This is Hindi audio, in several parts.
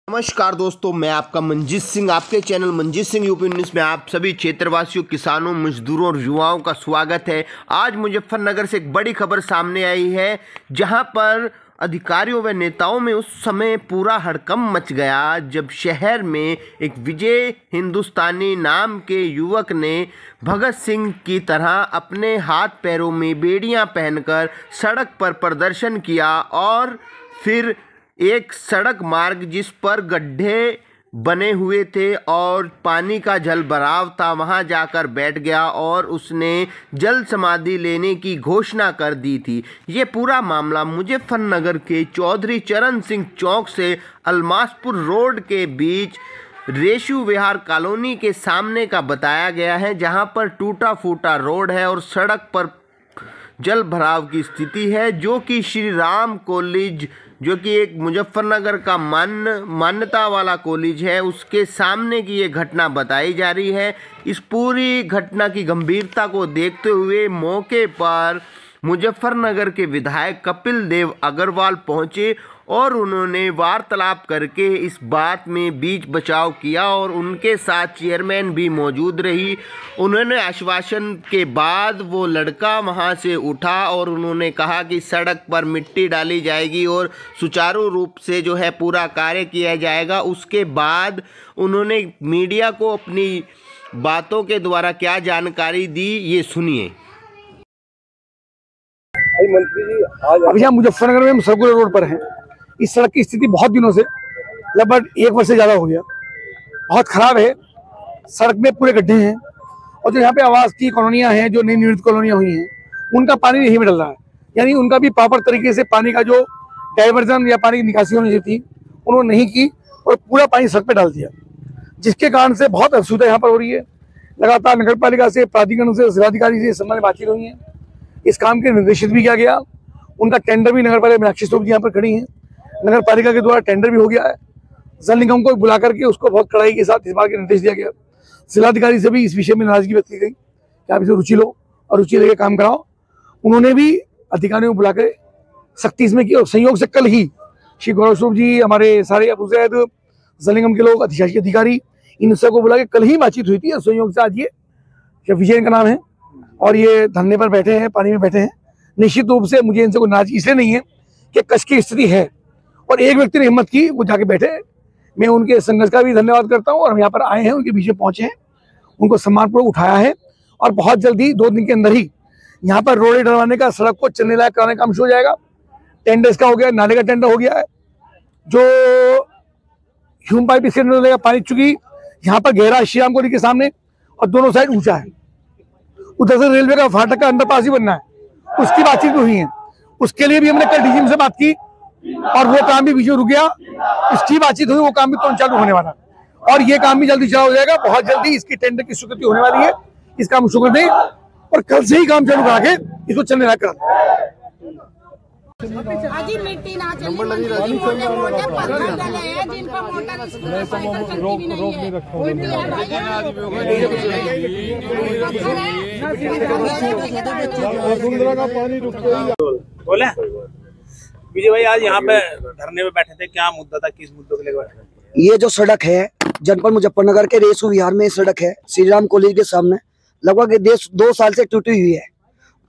नमस्कार दोस्तों, मैं आपका मंजीत सिंह आपके channel Manjeet Singh UP news में आप सभी क्षेत्रवासियों, किसानों, मजदूरों और युवाओं का स्वागत है। आज मुजफ्फरनगर से एक बड़ी खबर सामने आई है, जहां पर अधिकारियों व नेताओं में उस समय पूरा हड़कंप मच गया जब शहर में एक विजय हिंदुस्तानी नाम के युवक ने भगत सिंह की तरह अपने हाथ पैरों में बेड़ियां पहनकर सड़क पर प्रदर्शन किया और फिर एक सड़क मार्ग जिस पर गड्ढे बने हुए थे और पानी का जल भराव था, वहां जाकर बैठ गया और उसने जल समाधि लेने की घोषणा कर दी थी। ये पूरा मामला मुजफ्फरनगर के चौधरी चरण सिंह चौक से अलमासपुर रोड के बीच रेशु विहार कॉलोनी के सामने का बताया गया है, जहां पर टूटा फूटा रोड है और सड़क पर जल भराव की स्थिति है, जो कि श्री राम कॉलेज, जो कि एक मुजफ्फरनगर का मान्यता वाला कॉलेज है, उसके सामने की ये घटना बताई जा रही है। इस पूरी घटना की गंभीरता को देखते हुए मौके पर मुजफ्फरनगर के विधायक कपिल देव अग्रवाल पहुंचे और उन्होंने वार्तालाप करके इस बात में बीच बचाव किया और उनके साथ चेयरमैन भी मौजूद रही। उन्होंने आश्वासन के बाद वो लड़का वहां से उठा और उन्होंने कहा कि सड़क पर मिट्टी डाली जाएगी और सुचारू रूप से जो है पूरा कार्य किया जाएगा। उसके बाद उन्होंने मीडिया को अपनी बातों के द्वारा क्या जानकारी दी, ये सुनिए। मंत्री जी, आज अभी हम मुजफ्फरनगर में हम सर्कुलर रोड पर हैं। इस सड़क की स्थिति बहुत दिनों से, लगभग 1 वर्ष से ज्यादा हो गया, बहुत खराब है। सड़क में पूरे गड्ढे हैं और जो यहाँ पे आवास की कॉलोनियां हैं, जो नई निर्मित कॉलोनियां हुई हैं, उनका पानी नहीं में डल रहा है। यानी उनका भी प्रॉपर तरीके से पानी का जो डाइवर्जन या पानी की निकासी होनी चाहिए थी, उन्होंने नहीं की और पूरा पानी सड़क पे डाल दिया, जिसके कारण से बहुत असुविधा यहाँ पर हो रही है। लगातार नगर पालिका से, प्राधिकरण से, जिलाधिकारी से संबंध में बातचीत हुई है। इस काम के निर्देशित भी किया गया। उनका टेंडर भी नगर पालिका मीनाक्षी स्वरूप जी यहाँ पर खड़ी हैं, नगर पालिका के द्वारा टेंडर भी हो गया है। जल निगम को बुला करके उसको बहुत कड़ाई के साथ इस बात के निर्देश दिया गया। जिलाधिकारी से भी इस विषय में नाराजगी व्यक्त की गई कि आप इसे रुचि लो और रुचि लेकर काम कराओ। उन्होंने भी अधिकारियों को बुलाकर सख्ती इसमें की और संयोग से कल ही श्री गौरव स्वरूप जी, हमारे सारे अबू जैद, जल निगम के लोग, अधिशासी अधिकारी, इन सबको बुला के कल ही बातचीत हुई थी और संयोग से आज ये विजय का नाम है और ये धरने पर बैठे हैं, पानी में बैठे हैं। निश्चित रूप से मुझे इनसे कोई नाराजगी इसलिए नहीं है कि कष्ट की स्थिति है और एक व्यक्ति ने हिम्मत की, वो जाके बैठे। मैं उनके संघर्ष का भी धन्यवाद करता हूं और हम यहाँ पर आए हैं, उनके बीच में पहुंचे हैं, उनको सम्मानपूर्वक उठाया है और बहुत जल्दी 2 दिन के अंदर ही यहाँ पर रोड डलवाने का, सड़क को चलने लायक कराने का काम शुरू हो जाएगा। टेंडर का हो गया, नाले का टेंडर हो गया है, जो ह्यूम पाइप इसके अंदर लगेगा पानी, चुकी यहाँ पर गहरा श्री राम कॉलोनी के सामने और दोनों साइड ऊंचा है। उधर से रेलवे का फाटक का अंडरपास ही बनना है, उसकी बातचीत हुई है। उसके लिए भी हमने कल डीजीएम से बात की और वो काम भी बीच में रुक गया। इसकी बातचीत हुई, वो काम भी तुरंत चालू होने वाला और ये काम भी जल्दी चालू हो जाएगा। बहुत जल्दी इसकी टेंडर की स्वीकृति होने वाली है, इसका हम शुक्र दें और कल से ही काम चालू करा के इसको चलने लायक करा। अजी मिट्टी ना चली, मोटे मोटे पत्थर डले हैं जिन पर मोटर साइकिल चलती भी नहीं है। बोले विजय भाई, आज यहाँ पे धरने में बैठे थे, क्या मुद्दा था, किस मुद्दे को लेकर बैठे थे? ये जो सड़क है जनपद मुजफ्फरनगर के रेशु विहार में सड़क है, श्री राम कॉलेज के सामने, लगभग 2 साल से टूटी हुई है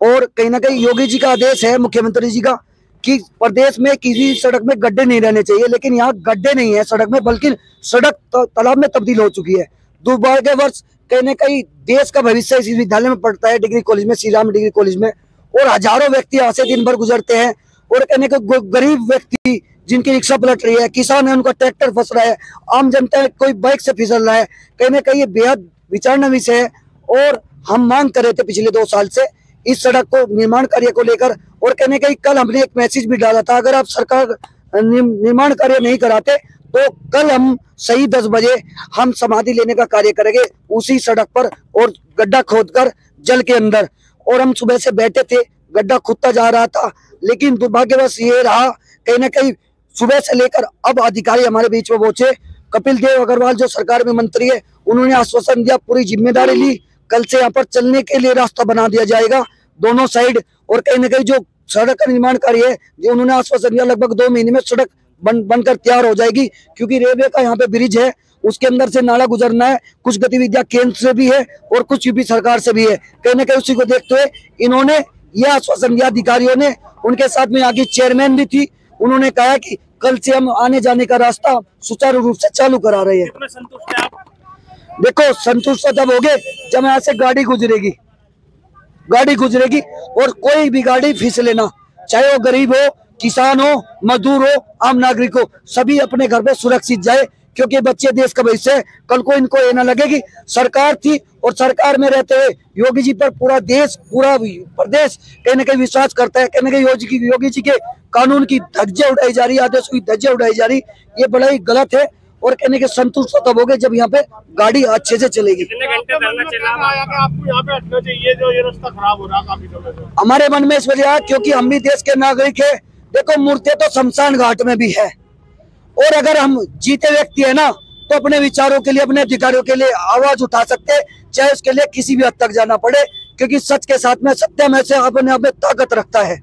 और कहीं ना कहीं योगी जी का आदेश है, मुख्यमंत्री जी का, कि प्रदेश में किसी सड़क में गड्ढे नहीं रहने चाहिए। लेकिन यहाँ गड्ढे नहीं है सड़क में, बल्कि सड़क तालाब में तब्दील हो चुकी है। दुर्भाग्यवश कहीं ना कहीं देश का भविष्य इस विद्यालय में पढ़ता है, डिग्री कॉलेज में, श्री राम डिग्री कॉलेज में, और हजारों व्यक्ति यहाँ से दिन भर गुजरते हैं और कहने के गरीब व्यक्ति जिनकी रिक्शा पलट रही है, किसान है, उनका ट्रैक्टर फंस रहा है, आम जनता है, कोई बाइक से फिसल रहा है। कहीं ना कहीं ये बेहद विचारणीय विषय है और हम मांग कर रहे थे पिछले 2 साल से इस सड़क को, निर्माण कार्य को लेकर। और कहने कहीं कल हमने एक मैसेज भी डाला था, अगर आप सरकार निर्माण कार्य नहीं कराते तो कल हम सही 10 बजे हम समाधि लेने का कार्य करेंगे उसी सड़क पर और गड्ढा खोदकर जल के अंदर। और हम सुबह से बैठे थे, गड्ढा खुदता जा रहा था, लेकिन दुर्भाग्यवश ये रहा, कहीं ना कहीं सुबह से लेकर अब अधिकारी हमारे बीच में पहुंचे। कपिल देव अग्रवाल जो सरकार में मंत्री है, उन्होंने आश्वासन दिया, पूरी जिम्मेदारी ली, कल से यहाँ पर चलने के लिए रास्ता बना दिया जाएगा दोनों साइड। और कहीं ना कहीं जो सड़क का निर्माण कार्य है, जो उन्होंने आश्वासन दिया, लगभग 2 महीने में सड़क बनकर तैयार हो जाएगी, क्योंकि रेलवे का यहाँ पे ब्रिज है, उसके अंदर से नाला गुजरना है। कुछ गतिविधियां केंद्र से भी है और कुछ यूपी सरकार से भी है। कहीं ना कहीं उसी को देखते हुए इन्होंने यह आश्वासन दिया अधिकारियों ने, उनके साथ में यहाँ की चेयरमैन भी थी, उन्होंने कहा कि कल से हम आने जाने का रास्ता सुचारू रूप से चालू करा रहे हैं। कितने संतुष्ट हैं आप? देखो संतुष्ट जब होगे जब यहाँ से गाड़ी गुजरेगी और कोई भी गाड़ी फिसले ना, चाहे वो गरीब हो, किसान हो, मजदूर हो, आम नागरिक हो, सभी अपने घर पे सुरक्षित जाए, क्योंकि बच्चे देश का भविष्य है। कल को इनको ये ना लगे कि सरकार थी और सरकार में रहते हुए योगी जी पर पूरा देश, पूरा प्रदेश कहीं ना कहीं विश्वास करता है, कहीं ना कहीं योगी जी के कानून की धज्जियां उड़ाई जा रही है, आदेशों की धज्जियां उड़ाई जा रही, ये बड़ा ही गलत है। और कहने के संतुष्ट तब होगे जब यहाँ पे गाड़ी अच्छे से चलेगी। कितने घंटे धरना चला आया कि आपको यहाँ पे हटना चाहिए, जो ये रास्ता खराब हो रहा है काफी समय से? हमारे मन में इस वजह है क्योंकि हम भी देश के नागरिक है। देखो मूर्तें तो शमशान घाट में भी है, और अगर हम जीते व्यक्ति है ना तो अपने विचारों के लिए, अपने अधिकारों के लिए आवाज उठा सकते, चाहे उसके लिए किसी भी हद तक जाना पड़े, क्योंकि सच के साथ में, सत्य में से अपने आप में ताकत रखता है।